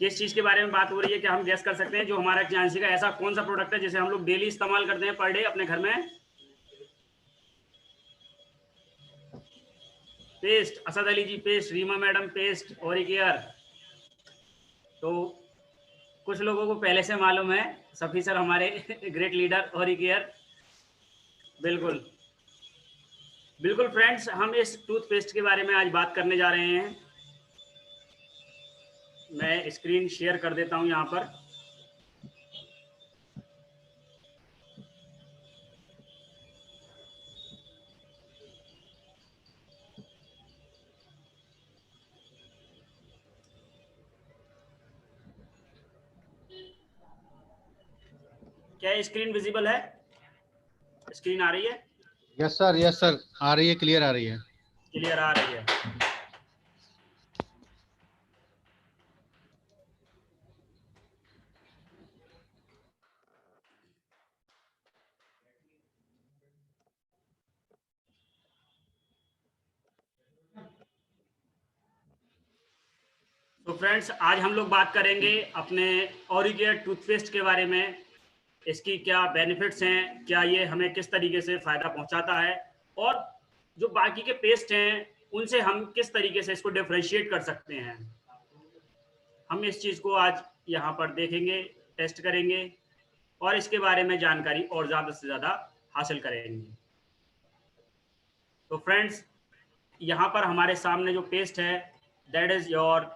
किस चीज के बारे में बात हो रही है, क्या हम गैस कर सकते हैं? जो हमारा जानसी का ऐसा कौन सा प्रोडक्ट है जिसे हम लोग डेली इस्तेमाल करते हैं पर डे अपने घर में? पेस्ट, असद अली जी पेस्ट, रीमा मैडम पेस्ट, ओरिकेयर। तो कुछ लोगों को पहले से मालूम है, सफी सर हमारे ग्रेट लीडर ओरिकेयर। बिल्कुल बिल्कुल फ्रेंड्स, हम इस टूथपेस्ट के बारे में आज बात करने जा रहे हैं। मैं स्क्रीन शेयर कर देता हूं यहाँ पर। क्या स्क्रीन विजिबल है? स्क्रीन आ रही है? यस सर, आ रही है, क्लियर आ रही है। क्लियर आ रही है। तो फ्रेंड्स, आज हम लोग बात करेंगे अपने ओरिकेयर टूथपेस्ट के बारे में। इसकी क्या बेनिफिट्स हैं, क्या ये हमें किस तरीके से फ़ायदा पहुंचाता है, और जो बाकी के पेस्ट हैं उनसे हम किस तरीके से इसको डिफरेंशिएट कर सकते हैं। हम इस चीज़ को आज यहाँ पर देखेंगे, टेस्ट करेंगे और इसके बारे में जानकारी और ज़्यादा से ज़्यादा हासिल करेंगे। तो फ्रेंड्स, यहाँ पर हमारे सामने जो पेस्ट है दैट इज़ योर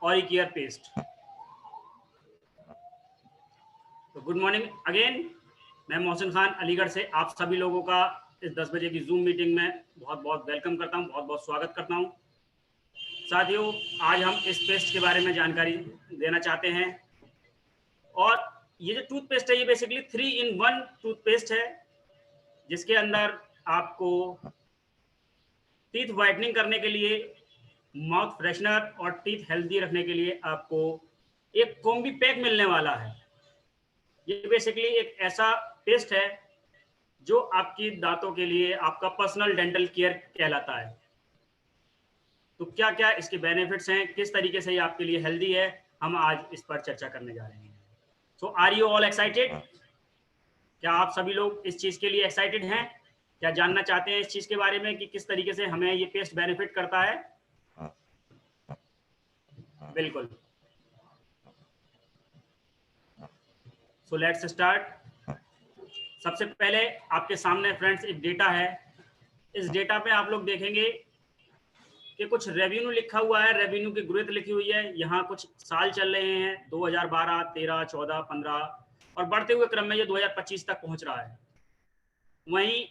ओरिकेयर पेस्ट। तो गुड मॉर्निंग अगेन, मैं मोहसिन खान अलीगढ़ से आप सभी लोगों का इस 10 बजे की जूम मीटिंग में बहुत बहुत वेलकम करता हूं, बहुत बहुत स्वागत करता हूं। साथियों, आज हम इस पेस्ट के बारे में जानकारी देना चाहते हैं। और ये जो टूथपेस्ट है ये बेसिकली 3-in-1 टूथपेस्ट है, जिसके अंदर आपको टीथ वाइटनिंग करने के लिए, माउथ फ्रेशनर और टीथ हेल्दी रखने के लिए आपको एक कॉम्बी पैक मिलने वाला है। ये बेसिकली एक ऐसा पेस्ट है जो आपकी दांतों के लिए आपका पर्सनल डेंटल केयर कहलाता है। तो क्या क्या इसके बेनिफिट्स हैं, किस तरीके से ये आपके लिए हेल्दी है, हम आज इस पर चर्चा करने जा रहे हैं। सो आर यू ऑल एक्साइटेड? क्या आप सभी लोग इस चीज़ के लिए एक्साइटेड हैं? क्या जानना चाहते हैं इस चीज़ के बारे में कि किस तरीके से हमें ये पेस्ट बेनिफिट करता है? बिल्कुल। So let's start. सबसे पहले आपके सामने फ्रेंड्स एक डेटा है। इस डेटा पे आप लोग देखेंगे कि कुछ रेवेन्यू लिखा हुआ है, रेवेन्यू की ग्रोथ लिखी हुई है। यहाँ कुछ साल चल रहे हैं 2012, 13, 14, 15 और बढ़ते हुए क्रम में ये 2025 तक पहुंच रहा है। वहीं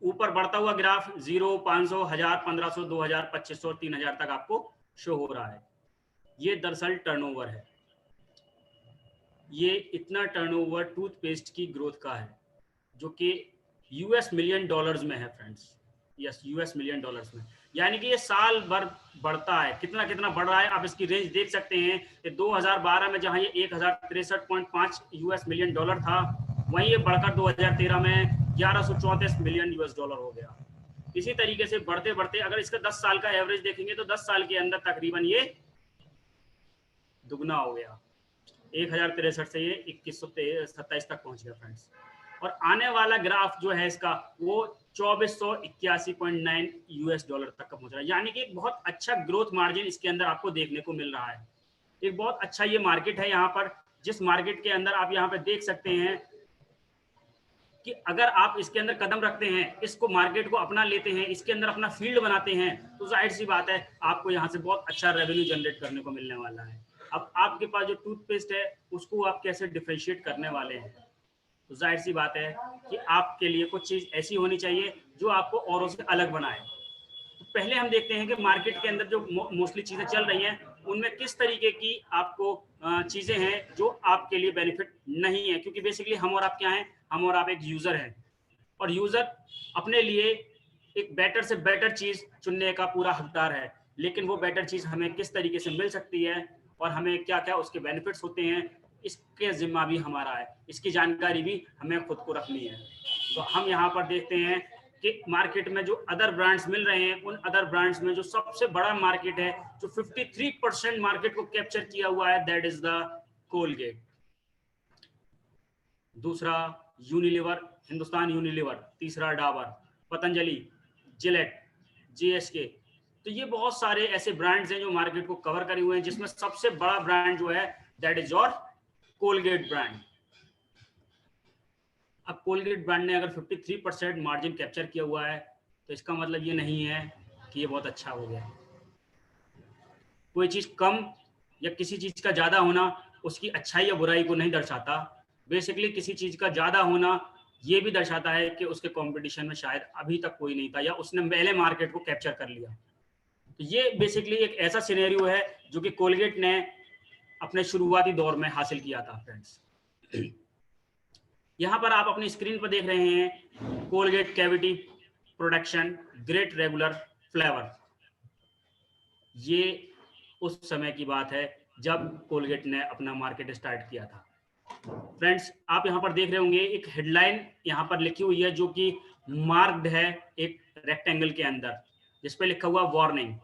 ऊपर बढ़ता हुआ ग्राफ 0, 500, 1000, 1500, 2000, 2500, 3000 तक आपको शो हो रहा है। ये दरअसल टर्नओवर है। ये इतना टर्नओवर टूथपेस्ट की ग्रोथ का है, जो कि यूएस मिलियन डॉलर्स में है friends. Yes, US million dollars में, यानी कि ये साल भर बढ़ता है। कितना कितना बढ़ रहा है आप इसकी रेंज देख सकते हैं कि 2012 में जहां ये 1063.5 यूएस मिलियन डॉलर था, वहीं ये बढ़कर 2013 में 1134 मिलियन यूएस डॉलर हो गया। इसी तरीके से बढ़ते बढ़ते अगर इसका 10 साल का एवरेज देखेंगे तो 10 साल के अंदर तकरीबन ये दुगना हो गया। 1063 से ये 2127 तक पहुंच गया फ्रेंड्स। और आने वाला ग्राफ जो है इसका वो 2481.9 यूएस डॉलर तक का पहुंच रहा है, यानी कि एक बहुत अच्छा ग्रोथ मार्जिन इसके अंदर आपको देखने को मिल रहा है। एक बहुत अच्छा ये मार्केट है यहाँ पर, जिस मार्केट के अंदर आप यहाँ पे देख सकते हैं कि अगर आप इसके अंदर कदम रखते हैं, इसको मार्केट को अपना लेते हैं, इसके अंदर अपना फील्ड बनाते हैं, तो जाहिर सी बात है आपको यहाँ से बहुत अच्छा रेवेन्यू जनरेट करने को मिलने वाला है। अब आपके पास जो टूथपेस्ट है उसको आप कैसे डिफरेंशिएट करने वाले हैं, तो जाहिर सी बात है कि आपके लिए कुछ चीज़ ऐसी होनी चाहिए जो आपको औरों से अलग बनाए। तो पहले हम देखते हैं कि मार्केट के अंदर जो मोस्टली चीज़ें चल रही हैं उनमें किस तरीके की आपको चीज़ें हैं जो आपके लिए बेनिफिट नहीं है, क्योंकि बेसिकली हम और आप क्या हैं, हम और आप एक यूज़र हैं, और यूज़र अपने लिए एक बेटर से बेटर चीज़ चुनने का पूरा हकदार है। लेकिन वो बेटर चीज़ हमें किस तरीके से मिल सकती है और हमें क्या क्या उसके बेनिफिट्स होते हैं, इसके जिम्मा भी हमारा है, इसकी जानकारी भी हमें खुद को रखनी है। तो हम यहाँ पर देखते हैं कि मार्केट में जो अदर ब्रांड्स मिल रहे हैं, उन अदर ब्रांड्स में जो सबसे बड़ा मार्केट है, जो 53% मार्केट को कैप्चर किया हुआ है, दैट इज द कोलगेट। दूसरा यूनिलीवर, हिंदुस्तान यूनिलीवर। तीसरा डाबर, पतंजलि, जिलेट, जीएसके। तो ये बहुत सारे ऐसे ब्रांड्स हैं जो मार्केट को कवर करे हुए हैं, जिसमें सबसे बड़ा ब्रांड जो है that is your Colgate brand. अब कोलगेट ब्रांड ने अगर 53% मार्जिन कैप्चर किया हुआ है, तो इसका मतलब ये नहीं है कि ये बहुत अच्छा हो गया। कोई चीज कम या किसी चीज का ज्यादा होना उसकी अच्छाई या बुराई को नहीं दर्शाता। बेसिकली किसी चीज का ज्यादा होना ये भी दर्शाता है कि उसके कंपटीशन में शायद अभी तक कोई नहीं था, या उसने पहले मार्केट को कैप्चर कर लिया। तो ये बेसिकली एक ऐसा सिनेरियो है जो कि कोलगेट ने अपने शुरुआती दौर में हासिल किया था। फ्रेंड्स, यहाँ पर आप अपनी स्क्रीन पर देख रहे हैं Colgate cavity production great regular flavour. ये उस समय की बात है जब कोलगेट ने अपना मार्केट स्टार्ट किया था। फ्रेंड्स, आप यहाँ पर देख रहे होंगे एक हेडलाइन यहाँ पर लिखी हुई है, जो कि मार्क्ड है एक रेक्टेंगल के अंदर, जिस पे लिखा हुआ वार्निंग।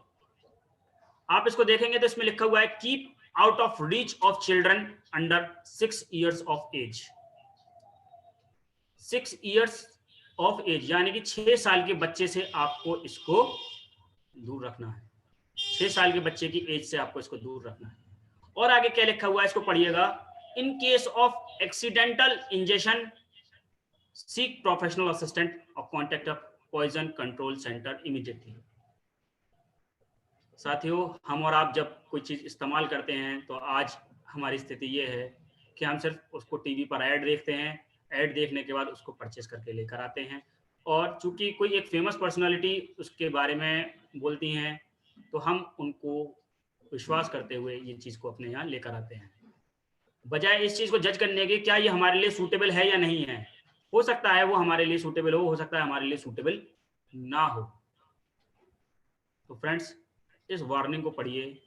आप इसको देखेंगे तो इसमें लिखा हुआ है keep out of reach of children under 6 years of age. 6 years of age यानी कि 6 साल के बच्चे से आपको इसको दूर रखना है। 6 साल के बच्चे की एज से आपको इसको दूर रखना है। और आगे क्या लिखा हुआ है इसको पढ़िएगा। In case of accidental injection seek professional assistant और contact a poison control centre immediately. साथियों, हम और आप जब कोई चीज इस्तेमाल करते हैं तो आज हमारी स्थिति ये है कि हम सिर्फ उसको टीवी पर ऐड देखते हैं, ऐड देखने के बाद उसको परचेस करके लेकर आते हैं, और चूंकि कोई एक फेमस पर्सनालिटी उसके बारे में बोलती हैं तो हम उनको विश्वास करते हुए ये चीज़ को अपने यहाँ लेकर आते हैं, बजाय इस चीज़ को जज करने के क्या ये हमारे लिए सूटेबल है या नहीं है। हो सकता है वो हमारे लिए सूटेबल हो सकता है हमारे लिए सूटेबल ना हो। तो फ्रेंड्स, इस वार्निंग को पढ़िए।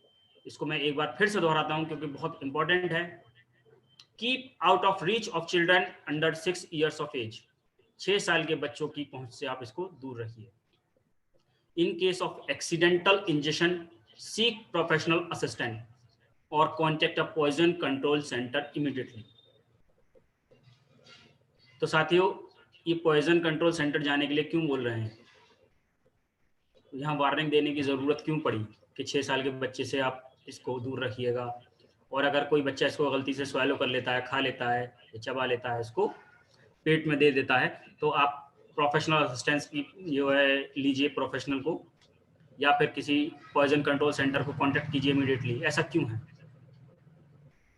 इसको मैं एक बार फिर से दोहराता हूँ क्योंकि बहुत इंपॉर्टेंट है। Keep out of reach of children under 6 years of age. 6 साल के बच्चों की पहुंच से आप इसको दूर रखिए। In case of accidental injection seek professional assistant और contact a poison control centre immediately. तो साथियों, ये पॉइजन कंट्रोल सेंटर जाने के लिए क्यों बोल रहे हैं, यहाँ वार्निंग देने की जरूरत क्यों पड़ी कि 6 साल के बच्चे से आप इसको दूर रखिएगा। और अगर कोई बच्चा इसको गलती से स्वैलो कर लेता है, खा लेता है या चबा लेता है, इसको पेट में दे देता है, तो आप प्रोफेशनल असिस्टेंस की जो है लीजिए प्रोफेशनल को, या फिर किसी पॉइजन कंट्रोल सेंटर को कांटेक्ट कीजिए इमीडिएटली। ऐसा क्यों है?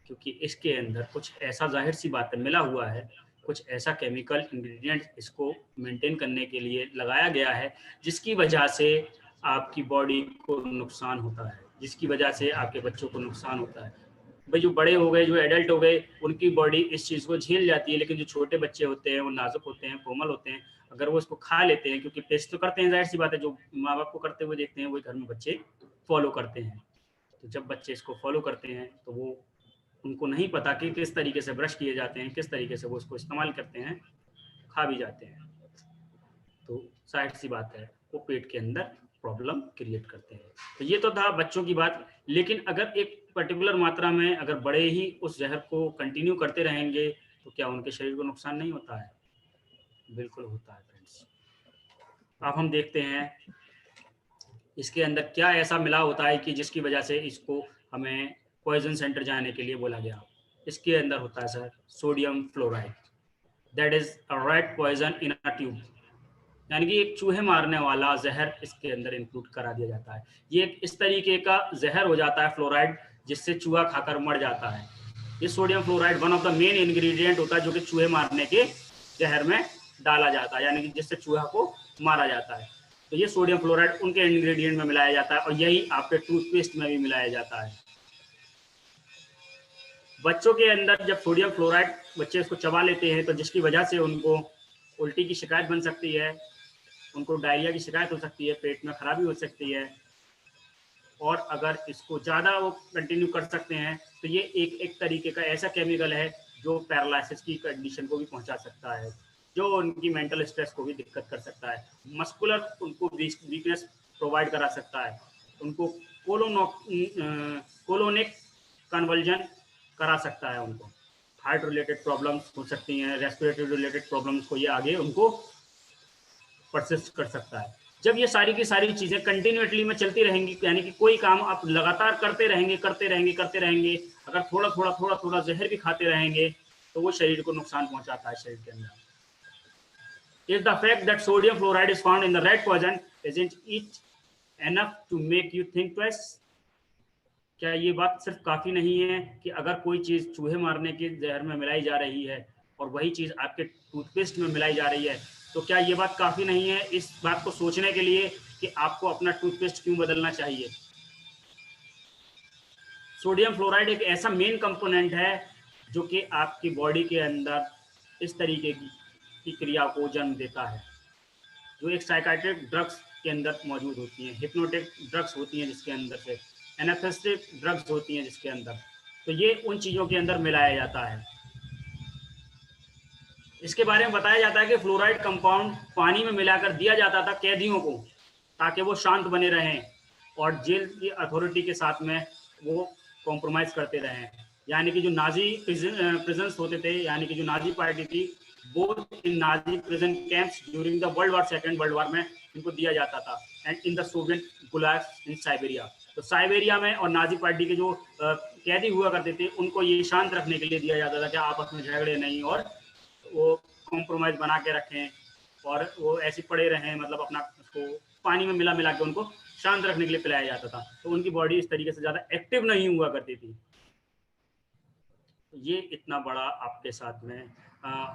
क्योंकि इसके अंदर कुछ ऐसा जाहिर सी बात है मिला हुआ है, कुछ ऐसा केमिकल इंग्रेडिएंट इसको मेंटेन करने के लिए लगाया गया है जिसकी वजह से आपकी बॉडी को नुकसान होता है, जिसकी वजह से आपके बच्चों को नुकसान होता है। भाई जो बड़े हो गए, जो एडल्ट हो गए, उनकी बॉडी इस चीज़ को झेल जाती है, लेकिन जो छोटे बच्चे होते हैं वो नाजुक होते हैं, कोमल होते हैं। अगर वो इसको खा लेते हैं, क्योंकि टेस्ट तो करते हैं, जाहिर सी बात है, जो माँ बाप को करते हुए देखते हैं वही घर में बच्चे फॉलो करते हैं। तो जब बच्चे इसको फॉलो करते हैं तो वो उनको नहीं पता कि किस तरीके से ब्रश किए जाते हैं, किस तरीके से वो इसको इस्तेमाल करते हैं, खा भी जाते हैं। तो जाहिर सी बात है वो पेट के अंदर प्रॉब्लम क्रिएट करते हैं। तो ये तो था बच्चों की बात, लेकिन अगर एक पर्टिकुलर मात्रा में अगर बड़े ही उस जहर को कंटिन्यू करते रहेंगे तो क्या उनके शरीर को नुकसान नहीं होता है? बिल्कुल होता है फ्रेंड्स। अब हम देखते हैं इसके अंदर क्या ऐसा मिला होता है कि जिसकी वजह से इसको हमें पॉइजन सेंटर जाने के लिए बोला गया। इसके अंदर होता है sir sodium fluoride, that is a red poison in a tube, यानी कि एक चूहे मारने वाला जहर इसके अंदर इंक्लूड करा दिया जाता है। ये इस तरीके का जहर हो जाता है फ्लोराइड, जिससे चूहा खाकर मर जाता है। ये sodium fluoride one of the main ingredient होता है जो कि चूहे मारने के जहर में डाला जाता है, यानी कि जिससे चूहा को मारा जाता है। तो ये सोडियम फ्लोराइड उनके इंग्रेडिएंट में मिलाया जाता है, और यही आपके टूथपेस्ट में भी मिलाया जाता है। बच्चों के अंदर जब सोडियम फ्लोराइड बच्चे इसको चबा लेते हैं तो जिसकी वजह से उनको उल्टी की शिकायत बन सकती है, उनको डायरिया की शिकायत हो सकती है, पेट में खराबी हो सकती है, और अगर इसको ज़्यादा वो कंटिन्यू कर सकते हैं तो ये एक तरीके का ऐसा केमिकल है जो पैरालिसिस की कंडीशन को भी पहुंचा सकता है। जो उनकी मेंटल स्ट्रेस को भी दिक्कत कर सकता है। मस्कुलर उनको वीकनेस प्रोवाइड करा सकता है, उनको कोलोनिक कन्वर्जन करा सकता है, उनको हार्ट रिलेटेड प्रॉब्लम्स हो सकती हैं, रेस्पिरेटरी रिलेटेड प्रॉब्लम्स को ये आगे उनको परसिस्ट कर सकता है। जब ये सारी की सारी चीज़ें कंटिन्यूसली में चलती रहेंगी, यानी कि कोई काम आप लगातार करते रहेंगे, अगर थोड़ा थोड़ा जहर भी खाते रहेंगे तो वो शरीर को नुकसान पहुंचाता है शरीर के अंदर। If the fact that sodium fluoride is found in the red poison isn't it enough to make you think twice? क्या ये बात सिर्फ काफ़ी नहीं है कि अगर कोई चीज़ चूहे मारने के जहर में मिलाई जा रही है और वही चीज़ आपके टूथपेस्ट में मिलाई जा रही है, तो क्या ये बात काफ़ी नहीं है इस बात को सोचने के लिए कि आपको अपना टूथपेस्ट क्यों बदलना चाहिए? सोडियम फ्लोराइड एक ऐसा मेन कंपोनेंट है जो कि आपकी बॉडी के अंदर इस तरीके की क्रिया को जन्म देता है, जो एक साइकाट्रिक ड्रग्स के अंदर मौजूद होती हैं, हिप्नोटिक ड्रग्स होती हैं जिसके अंदर से, एनेस्थेटिक ड्रग्स होती हैं जिसके अंदर, तो ये उन चीज़ों के अंदर मिलाया जाता है। इसके बारे में बताया जाता है कि फ्लोराइड कंपाउंड पानी में मिलाकर दिया जाता था कैदियों को ताकि वो शांत बने रहें और जेल की अथॉरिटी के साथ में वो कॉम्प्रोमाइज़ करते रहें। यानी कि जो नाजी प्रिजन्स होते थे, यानी कि जो नाजी पार्टी थी, वो in Nazi prison camps during the second world war में इनको दिया जाता था, and in the Soviet gulags in Siberia. तो साइबेरिया में और नाजी पार्टी के जो कैदी हुआ करते थे उनको ये शांत रखने के लिए दिया जाता था कि आपस में झगड़े नहीं और वो कॉम्प्रोमाइज़ बना के रखें और वो ऐसे पड़े रहें, मतलब अपना उसको पानी में मिला मिला के उनको शांत रखने के लिए पिलाया जाता था। तो उनकी बॉडी इस तरीके से ज़्यादा एक्टिव नहीं हुआ करती थी। ये इतना बड़ा आपके साथ में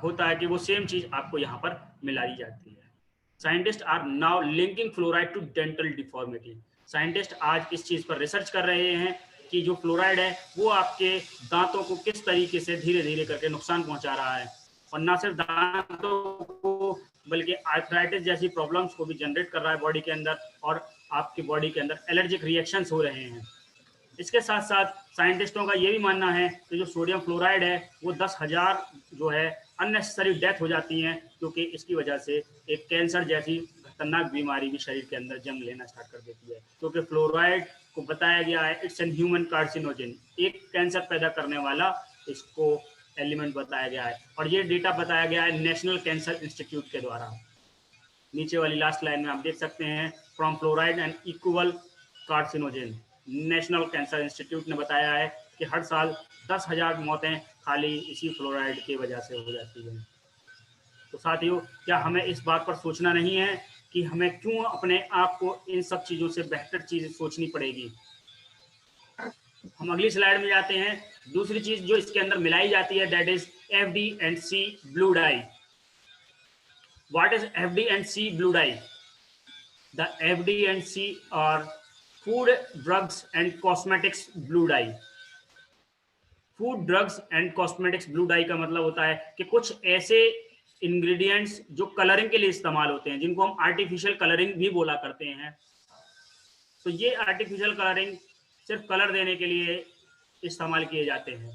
होता है कि वो सेम चीज़ आपको यहाँ पर मिलाई जाती है। Scientist are now linking fluoride to dental deformity. Scientist आज इस चीज़ पर रिसर्च कर रहे हैं कि जो फ्लोराइड है वो आपके दांतों को किस तरीके से धीरे धीरे करके नुकसान पहुंचा रहा है, और ना सिर्फ दांतों को बल्कि आर्थराइटिस जैसी प्रॉब्लम्स को भी जनरेट कर रहा है बॉडी के अंदर, और आपकी बॉडी के अंदर एलर्जिक रिएक्शंस हो रहे हैं। इसके साथ साथ साइंटिस्टों का ये भी मानना है कि जो सोडियम फ्लोराइड है वो 10,000 जो है अननेसेसरी डेथ हो जाती हैं, क्योंकि इसकी वजह से एक कैंसर जैसी खतरनाक बीमारी भी शरीर के अंदर जन्म लेना स्टार्ट कर देती है, क्योंकि फ्लोराइड को बताया गया है इट्स एन ह्यूमन कार्सिनोजन, एक कैंसर पैदा करने वाला इसको एलिमेंट बताया गया है। और ये डेटा बताया गया है नेशनल कैंसर इंस्टीट्यूट के द्वारा। नीचे वाली लास्ट लाइन में आप देख सकते हैं, from fluoride and equal carcinogen. National cancer institute ने बताया है कि हर साल 10,000 मौतें खाली इसी फ्लोराइड की वजह से हो जाती हैं। तो साथियों, क्या हमें इस बात पर सोचना नहीं है कि हमें क्यों अपने आप को इन सब चीज़ों से बेहतर चीज़ें सोचनी पड़ेगी? हम अगली स्लाइड में जाते हैं। दूसरी चीज़ जो इसके अंदर मिलाई जाती है that is FD&C blue die. What is FD&C blue dye? The FD&C are food, drugs and cosmetics blue dye. Food, drugs and cosmetics blue die का मतलब होता है कि कुछ ऐसे इंग्रेडिएंट्स जो कलरिंग के लिए इस्तेमाल होते हैं, जिनको हम आर्टिफिशियल कलरिंग भी बोला करते हैं। तो ये आर्टिफिशियल कलरिंग सिर्फ कलर देने के लिए इस्तेमाल किए जाते हैं।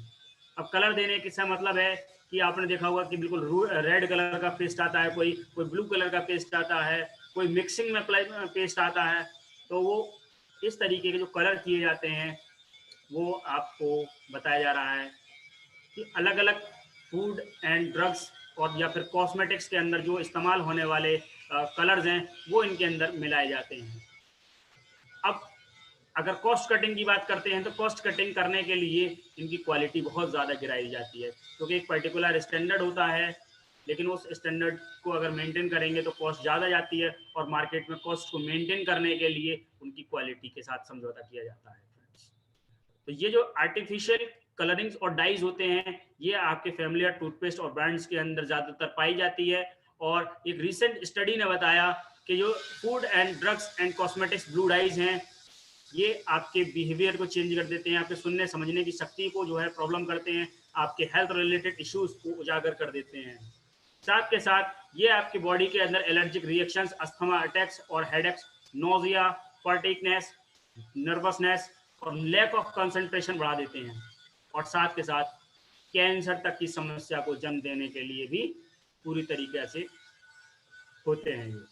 अब कलर देने का मतलब है कि आपने देखा होगा कि बिल्कुल रेड कलर का पेस्ट आता है, कोई ब्लू कलर का पेस्ट आता है, कोई मिक्सिंग में पेस्ट आता है। तो वो इस तरीके के जो कलर किए जाते हैं वो आपको बताया जा रहा है कि अलग अलग फूड एंड ड्रग्स और या फिर कॉस्मेटिक्स के अंदर जो इस्तेमाल होने वाले कलर्स हैं वो इनके अंदर मिलाए जाते हैं। अब अगर कॉस्ट कटिंग की बात करते हैं तो कॉस्ट कटिंग करने के लिए इनकी क्वालिटी बहुत ज़्यादा गिराई जाती है, क्योंकि एक पर्टिकुलर स्टैंडर्ड होता है, लेकिन उस स्टैंडर्ड को अगर मेंटेन करेंगे तो कॉस्ट ज़्यादा जाती है, और मार्केट में कॉस्ट को मेंटेन करने के लिए उनकी क्वालिटी के साथ समझौता किया जाता है। तो ये जो आर्टिफिशियल कलरिंग्स और डाइज होते हैं ये आपके फैमिलियर टूथपेस्ट और ब्रांड्स के अंदर ज़्यादातर पाई जाती है। और एक रिसेंट स्टडी ने बताया कि जो food and drugs and cosmetics blue dyes हैं ये आपके बिहेवियर को चेंज कर देते हैं, आपके सुनने समझने की शक्ति को जो है प्रॉब्लम करते हैं, आपके हेल्थ रिलेटेड इश्यूज को उजागर कर देते हैं। साथ के साथ ये आपकी बॉडी के अंदर एलर्जिक रिएक्शंस, अस्थमा अटैक्स और हेडेक्स, नोजिया, फटीगनेस, नर्वसनेस और लैक ऑफ कंसंट्रेशन बढ़ा देते हैं, और साथ के साथ कैंसर तक की समस्या को जन्म देने के लिए भी पूरी तरीके से होते हैं।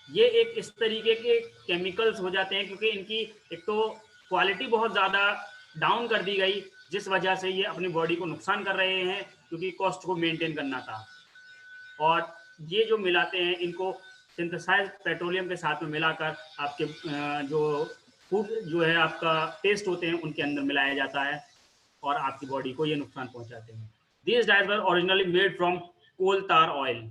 ये एक इस तरीके के केमिकल्स हो जाते हैं क्योंकि इनकी एक तो क्वालिटी बहुत ज़्यादा डाउन कर दी गई, जिस वजह से ये अपनी बॉडी को नुकसान कर रहे हैं क्योंकि कॉस्ट को मेंटेन करना था। और ये जो मिलाते हैं इनको सिंथेसाइज्ड पेट्रोलियम के साथ में मिलाकर आपके जो फूड जो है आपका टेस्ट होते हैं उनके अंदर मिलाया जाता है और आपकी बॉडी को ये नुकसान पहुंचाते हैं। These dyes were originally made from coal tar oil।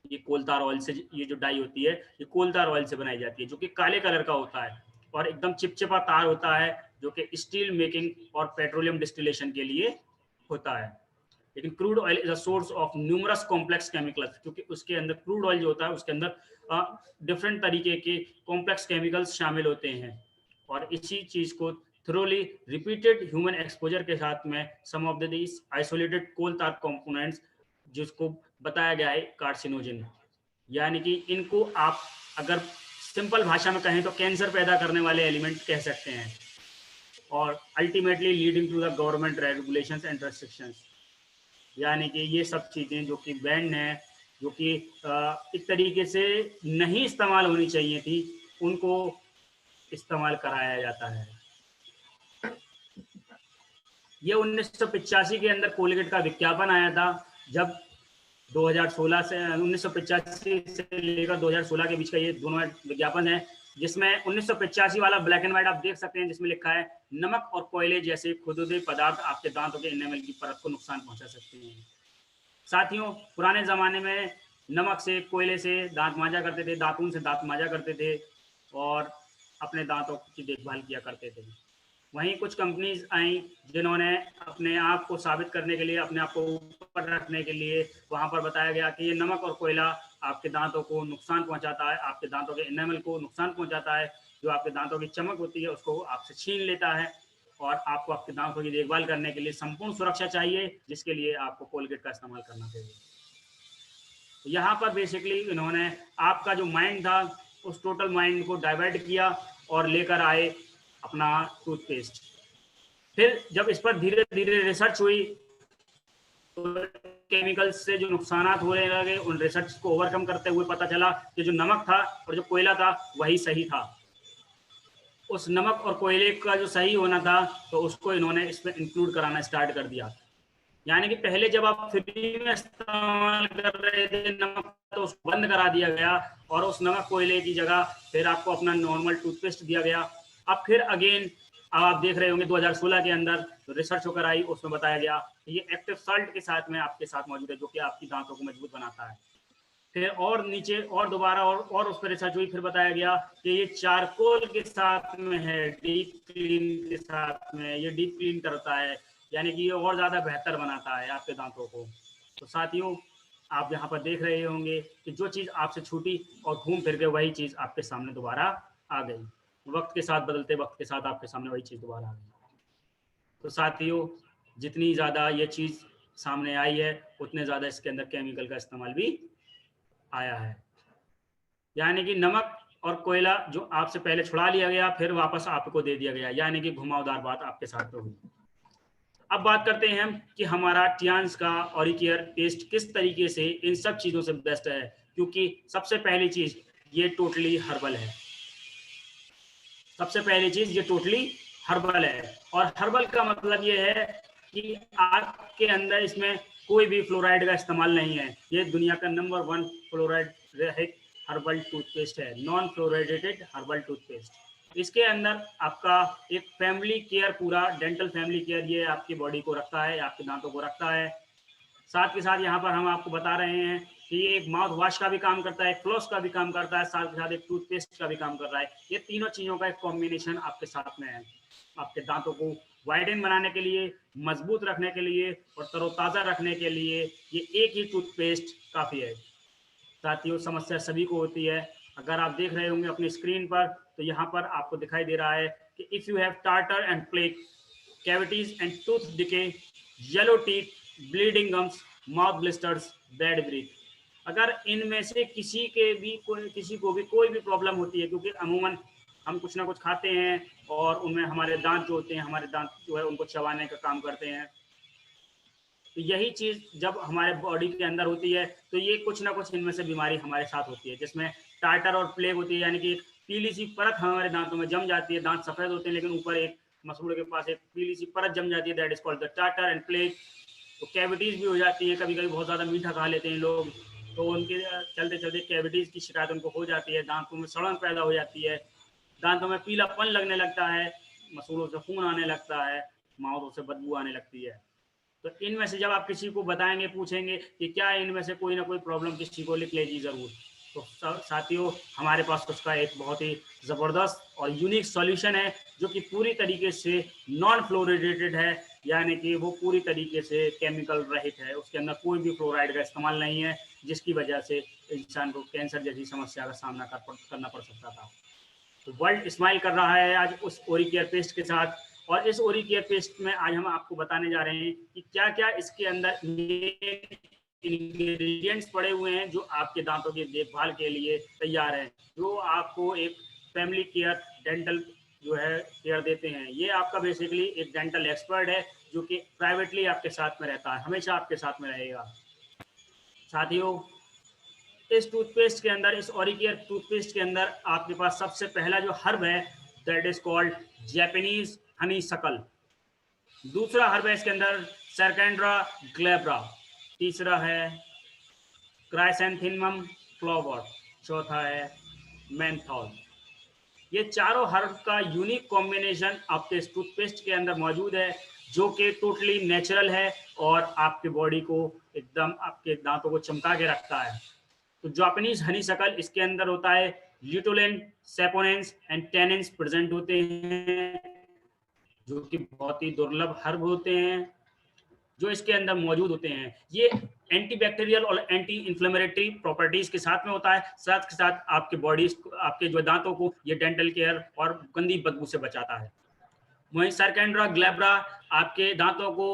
ये कोल तार ऑयल से ये जो डाई होती है ये कोल तार ऑयल से बनाई जाती है जो कि काले कलर का होता है और एकदम चिपचिपा तार होता है जो कि स्टील मेकिंग और पेट्रोलियम डिस्टिलेशन के लिए होता है। लेकिन crude oil is a source of numerous complex chemicals, क्योंकि उसके अंदर क्रूड ऑयल जो होता है उसके अंदर डिफरेंट तरीके के कॉम्प्लेक्स केमिकल्स शामिल होते हैं और इसी चीज को थ्रोली रिपीटेड ह्यूमन एक्सपोजर के साथ में सम ऑफ दिस आइसोलेटेड कोल तार कंपोनेंट्स जिसको बताया गया है कार्सिनोजन, यानी कि इनको आप अगर सिंपल भाषा में कहें तो कैंसर पैदा करने वाले एलिमेंट कह सकते हैं और ultimately leading to the government regulations and restrictions, यानी कि ये सब चीज़ें जो कि बैंड हैं, जो कि एक तरीके से नहीं इस्तेमाल होनी चाहिए थी, उनको इस्तेमाल कराया जाता है। ये 1985 के अंदर कोलगेट का विज्ञापन आया था, जब 2016 से 1985 से लेकर 2016 के बीच का ये दोनों विज्ञापन है, जिसमें 1985 वाला ब्लैक एंड व्हाइट आप देख सकते हैं जिसमें लिखा है नमक और कोयले जैसे खुदकुदे पदार्थ आपके दांतों के इनेमल की परत को नुकसान पहुंचा सकते हैं। साथियों, पुराने जमाने में नमक से कोयले से दांत मांजा करते थे, दातून से दांत मांजा करते थे और अपने दांतों की देखभाल किया करते थे। वहीं कुछ कंपनीज आई जिन्होंने अपने आप को साबित करने के लिए, अपने आप को ऊपर रखने के लिए वहां पर बताया गया कि ये नमक और कोयला आपके दांतों को नुकसान पहुंचाता है, आपके दांतों के इनेमल को नुकसान पहुंचाता है, जो आपके दांतों की चमक होती है उसको आपसे छीन लेता है और आपको आपके दांतों की देखभाल करने के लिए संपूर्ण सुरक्षा चाहिए, जिसके लिए आपको कोलगेट का इस्तेमाल करना चाहिए। तो यहाँ पर बेसिकली इन्होंने आपका जो माइंड था उस टोटल माइंड को डाइवर्ट किया और लेकर आए अपना टूथपेस्ट। फिर जब इस पर धीरे धीरे रिसर्च हुई तो केमिकल्स से जो नुकसानात होने लगे, उन रिसर्च को ओवरकम करते हुए पता चला कि जो नमक था और जो कोयला था वही सही था। उस नमक और कोयले का जो सही होना था तो उसको इन्होंने इसमें इंक्लूड कराना स्टार्ट कर दिया। यानी कि पहले जब आप फ्री में इस्तेमाल कर रहे थे नमक तो उसको बंद करा दिया गया और उस नमक कोयले की जगह फिर आपको अपना नॉर्मल टूथपेस्ट दिया गया। अब फिर अगेन अब आप देख रहे होंगे 2016 के अंदर तो रिसर्च होकर आई, उसमें बताया गया कि ये एक्टिव साल्ट के साथ में आपके साथ मौजूद है जो कि आपकी दांतों को मजबूत बनाता है। फिर और नीचे और दोबारा और उस पर रिसर्च हुई, फिर बताया गया कि ये चारकोल के साथ में है, डीप क्लीन के साथ में, ये डीप क्लीन करता है, यानी कि ये और ज़्यादा बेहतर बनाता है आपके दांतों को। तो साथियों, आप यहाँ पर देख रहे होंगे कि जो चीज़ आपसे छूटी और घूम फिर के वही चीज़ आपके सामने दोबारा आ गई। वक्त के साथ, बदलते वक्त के साथ आपके सामने वही चीज़ दोबारा आ गई। तो साथियों, जितनी ज़्यादा ये चीज़ सामने आई है उतने ज़्यादा इसके अंदर केमिकल का इस्तेमाल भी आया है। यानी कि नमक और कोयला जो आपसे पहले छुड़ा लिया गया फिर वापस आपको दे दिया गया, यानी कि घुमावदार बात आपके साथ हुई। अब बात करते हैं हम कि हमारा टियान्स का ऑरिकेयर टेस्ट किस तरीके से इन सब चीज़ों से बेस्ट है, क्योंकि सबसे पहली चीज़ ये टोटली हर्बल है। सबसे पहली चीज़ ये टोटली हर्बल है और हर्बल का मतलब ये है कि आपके अंदर इसमें कोई भी फ्लोराइड का इस्तेमाल नहीं है। ये दुनिया का नंबर 1 फ्लोराइड रहित हर्बल टूथपेस्ट है, नॉन फ्लोराइडेटेड हर्बल टूथपेस्ट। इसके अंदर आपका एक फैमिली केयर, पूरा डेंटल फैमिली केयर ये आपकी बॉडी को रखता है, आपके दांतों को रखता है। साथ के साथ यहाँ पर हम आपको बता रहे हैं कि ये एक माउथ वॉश का भी काम करता है, फ्लॉस का भी काम करता है, साथ के साथ एक टूथपेस्ट का भी काम कर रहा है। ये तीनों चीज़ों का एक कॉम्बिनेशन आपके साथ में है, आपके दांतों को वाइडन बनाने के लिए, मजबूत रखने के लिए और तरोताज़ा रखने के लिए ये एक ही टूथपेस्ट काफ़ी है। साथियों, समस्या सभी को होती है। अगर आप देख रहे होंगे अपनी स्क्रीन पर तो यहाँ पर आपको दिखाई दे रहा है कि if you have tartar and plaque, cavities and tooth decay, yellow teeth, bleeding gums, mouth blisters, bad breath, अगर इनमें से किसी को भी कोई भी प्रॉब्लम होती है, क्योंकि अमूमन हम कुछ ना कुछ खाते हैं और उनमें हमारे दांत जो होते हैं, हमारे दांत जो है उनको चबाने का काम करते हैं, तो यही चीज जब हमारे बॉडी के अंदर होती है तो ये कुछ ना कुछ इनमें से बीमारी हमारे साथ होती है, जिसमें टार्टर और प्लेग होती है, यानी कि पीली सी परत हमारे दांतों में जम जाती है। दांत सफेद होते हैं लेकिन ऊपर एक मसूड़े के पास एक पीली सी परत जम जाती है, that is called the tartar and plague. तो कैविटीज भी हो जाती है, कभी कभी बहुत ज्यादा मीठा खा लेते हैं लोग, तो उनके चलते चलते कैविटीज की शिकायत उनको हो जाती है, दांतों में सड़न पैदा हो जाती है, दांतों में पीलापन लगने लगता है, मसूड़ों से खून आने लगता है, माउथों से बदबू आने लगती है। तो इनमें से जब आप किसी को बताएंगे, पूछेंगे कि क्या इनमें से कोई ना कोई प्रॉब्लम किसी को, लिख लीजिए जरूर। तो साथियों, हमारे पास उसका एक बहुत ही ज़बरदस्त और यूनिक सॉल्यूशन है जो कि पूरी तरीके से नॉन फ्लोरिडेटेड है, यानी कि वो पूरी तरीके से केमिकल रहित है, उसके अंदर कोई भी फ्लोराइड का इस्तेमाल नहीं है, जिसकी वजह से इंसान को कैंसर जैसी समस्या का सामना करना पड़ सकता था। तो वर्ल्ड स्माइल कर रहा है आज उस ओरी केयर पेस्ट के साथ, और इस ओरी केयर पेस्ट में आज हम आपको बताने जा रहे हैं कि क्या क्या इसके अंदर इंग्रेडिएंट्स पड़े हुए हैं जो आपके दांतों की देखभाल के लिए तैयार हैं, जो आपको एक फैमिली केयर डेंटल जो है केयर देते हैं। ये आपका बेसिकली एक डेंटल एक्सपर्ट है जो कि प्राइवेटली आपके साथ में रहता है, हमेशा आपके साथ में रहेगा। साथियों, इस टूथपेस्ट के अंदर, इस ओरिकेयर टूथपेस्ट के अंदर आपके पास सबसे पहला जो हर्ब है that is called Japanese Honey सकल। दूसरा हर्ब है इसके अंदर सरकेंड्रा ग्लेब्रा। तीसरा है क्राइसैंथेमम फ्लावर। चौथा है मेंथॉल। ये चारों हर्ब का यूनिक कॉम्बिनेशन आपके इस टूथपेस्ट के अंदर मौजूद है, जो कि टोटली नेचुरल है और आपके बॉडी को एकदम आपके दांतों को चमका के रखता है। तो जापानीज हनी सकल, इसके अंदर होता है ल्यूटोलिन, सेपोनेंस एंड टेनिन्स प्रेजेंट होते हैं, जो कि बहुत ही दुर्लभ हर्ब होते हैं जो इसके अंदर मौजूद होते हैं। ये एंटीबैक्टीरियल और एंटी इन्फ्लेमेटरी प्रॉपर्टीज के साथ में होता है, साथ के साथ आपके बॉडी, आपके जो दांतों को ये डेंटल केयर और गंदी बदबू से बचाता है। वहीं सरकेंड्रा ग्लैब्रा आपके दांतों को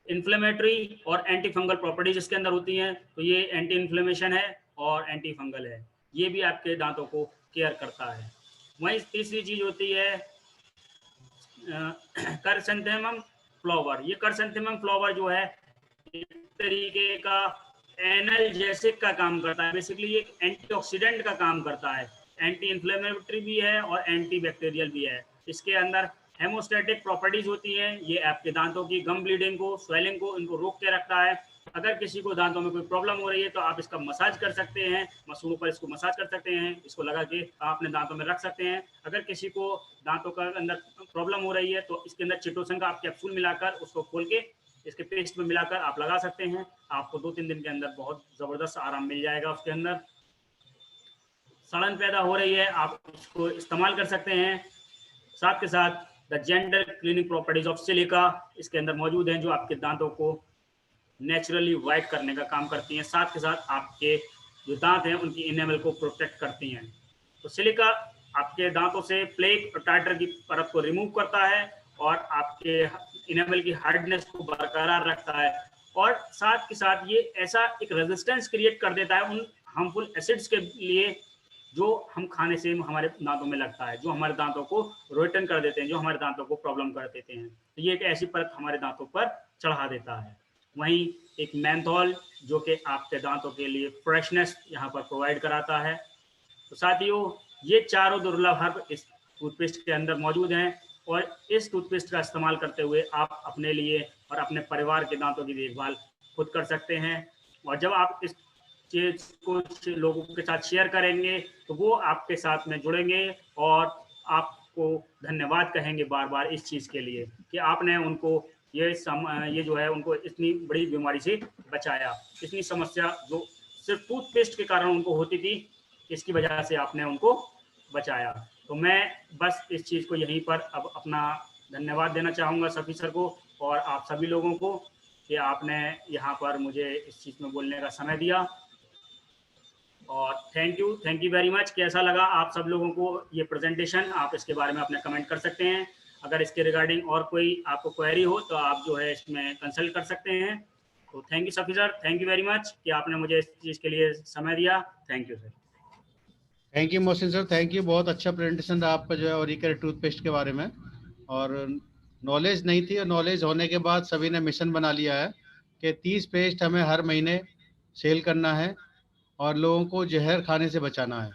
इन्फ्लेमेटरी और एंटी फंगल प्रॉपर्टीज इसके अंदर होती हैं, तो ये एंटी इन्फ्लेमेशन है और एंटी फंगल है, ये भी आपके दांतों को केयर करता है। वहीं तीसरी चीज होती है क्राइसैंथेमम फ्लावर। ये क्राइसैंथेमम फ्लावर जो है एक तरीके का एनाल्जेसिक का काम करता है, बेसिकली ये एंटीऑक्सीडेंट का काम करता है, एंटी इन्फ्लेमेटरी भी है और एंटी बैक्टीरियल भी है। इसके अंदर हेमोस्टैटिक प्रॉपर्टीज होती हैं, ये आपके दांतों की गम ब्लीडिंग को, स्वेलिंग को, इनको रोक के रखता है। अगर किसी को दांतों में कोई प्रॉब्लम हो रही है तो आप इसका मसाज कर सकते हैं, मसूड़ों पर इसको मसाज कर सकते हैं, इसको लगा के आप अपने दांतों में रख सकते हैं। अगर किसी को दांतों का अंदर प्रॉब्लम हो रही है तो इसके अंदर चिटोसन का आप कैप्सूल मिलाकर उसको खोल के इसके पेस्ट में मिलाकर आप लगा सकते हैं। आपको 2-3 दिन के अंदर बहुत ज़बरदस्त आराम मिल जाएगा। उसके अंदर सड़न पैदा हो रही है, आप इसको इस्तेमाल कर सकते हैं। साथ के साथ the gentle cleaning properties of silica इसके अंदर मौजूद हैं, जो आपके दांतों को नेचुरली वाइट करने का काम करती हैं, साथ के साथ आपके जो दांत हैं उनकी इनेमल को प्रोटेक्ट करती हैं। तो सिलिका आपके दांतों से प्लेग और टार्टर की परत को रिमूव करता है और आपके इनेमल की हार्डनेस को बरकरार रखता है, और साथ के साथ ये ऐसा एक रेजिस्टेंस क्रिएट कर देता है उन हार्मफुल एसिड्स के लिए जो हम खाने से हमारे दांतों में लगता है, जो हमारे दांतों को रोटन कर देते हैं, जो हमारे दांतों को प्रॉब्लम कर देते हैं। तो ये एक ऐसी परत हमारे दांतों पर चढ़ा देता है। वहीं एक मेंथॉल जो कि आपके दांतों के लिए फ्रेशनेस यहाँ पर प्रोवाइड कराता है। तो साथियों, ये चारों दुर्लभ हर्ब इस टूथपेस्ट के अंदर मौजूद हैं, और इस टूथपेस्ट का इस्तेमाल करते हुए आप अपने लिए और अपने परिवार के दांतों की देखभाल खुद कर सकते हैं। और जब आप इस चीज को लोगों के साथ शेयर करेंगे तो वो आपके साथ में जुड़ेंगे और आपको धन्यवाद कहेंगे बार बार इस चीज के लिए कि आपने उनको ये जो है उनको इतनी बड़ी बीमारी से बचाया। इतनी समस्या जो सिर्फ टूथपेस्ट के कारण उनको होती थी, इसकी वजह से आपने उनको बचाया। तो मैं बस इस चीज को यहीं पर अब अपना धन्यवाद देना चाहूँगा सभी सर को और आप सभी लोगों को कि आपने यहाँ पर मुझे इस चीज़ में बोलने का समय दिया। और थैंक यू वेरी मच। कैसा लगा आप सब लोगों को ये प्रेजेंटेशन, आप इसके बारे में अपने कमेंट कर सकते हैं। अगर इसके रिगार्डिंग और कोई आपको क्वेरी हो तो आप जो है इसमें कंसल्ट कर सकते हैं। तो thank you Safi sir, thank you very much कि आपने मुझे इस चीज़ के लिए समय दिया। Thank you sir. Thank you Mohsin sir, thank you. बहुत अच्छा प्रेजेंटेशन था आपका जो है ओरिकेयर टूथपेस्ट के बारे में, और नॉलेज नहीं थी और नॉलेज होने के बाद सभी ने मिशन बना लिया है कि 30 पेस्ट हमें हर महीने सेल करना है और लोगों को जहर खाने से बचाना है।